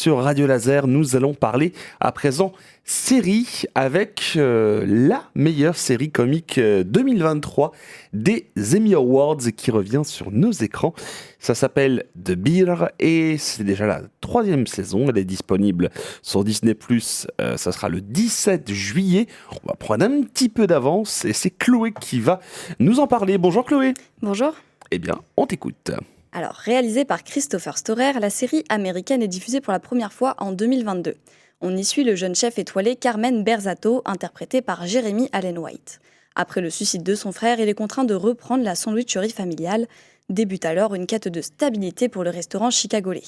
sur Radio Laser. Nous allons parler à présent série avec la meilleure série comique 2023 des Emmy Awards qui revient sur nos écrans. Ça s'appelle The Bear et c'est déjà la 3e saison. Elle est disponible sur Disney+. Ça sera le 17 juillet. On va prendre un petit peu d'avance et c'est Chloé qui va nous en parler. Bonjour Chloé. Bonjour. Eh bien, on t'écoute. Alors, réalisée par Christopher Storer, la série américaine est diffusée pour la première fois en 2022. On y suit le jeune chef étoilé Carmen Berzato, interprété par Jeremy Allen White. Après le suicide de son frère, il est contraint de reprendre la sandwicherie familiale. Débute alors une quête de stabilité pour le restaurant chicagolais.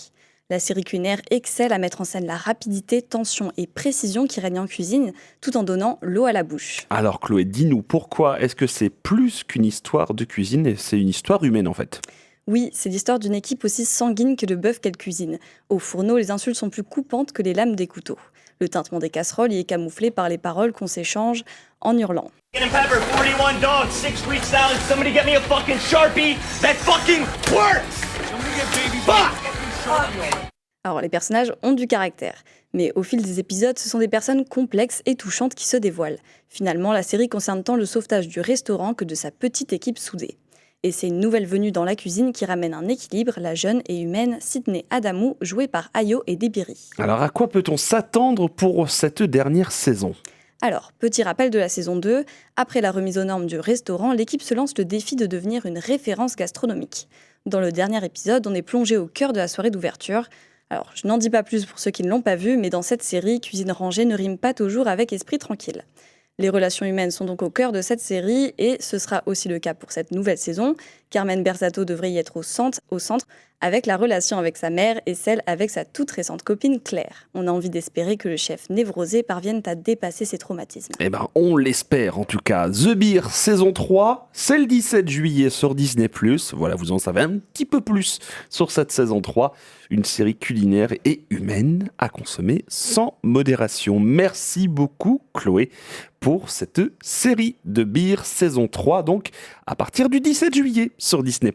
La série culinaire excelle à mettre en scène la rapidité, tension et précision qui règne en cuisine, tout en donnant l'eau à la bouche. Alors Chloé, dis-nous pourquoi est-ce que c'est plus qu'une histoire de cuisine et c'est une histoire humaine en fait ? Oui, c'est l'histoire d'une équipe aussi sanguine que le bœuf qu'elle cuisine. Au fourneau, les insultes sont plus coupantes que les lames des couteaux. Le tintement des casseroles y est camouflé par les paroles qu'on s'échange en hurlant. Alors, les personnages ont du caractère. Mais au fil des épisodes, ce sont des personnes complexes et touchantes qui se dévoilent. Finalement, la série concerne tant le sauvetage du restaurant que de sa petite équipe soudée. Et c'est une nouvelle venue dans la cuisine qui ramène un équilibre, la jeune et humaine Sydney Adamou, jouée par Ayo Edebiri. Alors à quoi peut-on s'attendre pour cette dernière saison ? Alors, petit rappel de la saison 2, après la remise aux normes du restaurant, l'équipe se lance le défi de devenir une référence gastronomique. Dans le dernier épisode, on est plongé au cœur de la soirée d'ouverture. Alors, je n'en dis pas plus pour ceux qui ne l'ont pas vu, mais dans cette série, cuisine rangée ne rime pas toujours avec esprit tranquille. Les relations humaines sont donc au cœur de cette série et ce sera aussi le cas pour cette nouvelle saison. Carmen Berzato devrait y être au centre, avec la relation avec sa mère et celle avec sa toute récente copine Claire. On a envie d'espérer que le chef névrosé parvienne à dépasser ses traumatismes. Eh ben, on l'espère en tout cas. The Bear saison 3, c'est le 17 juillet sur Disney+. Voilà, vous en savez un petit peu plus sur cette saison 3. Une série culinaire et humaine à consommer sans modération. Merci beaucoup Chloé pour cette série The Bear saison 3, donc à partir du 17 juillet sur Disney+.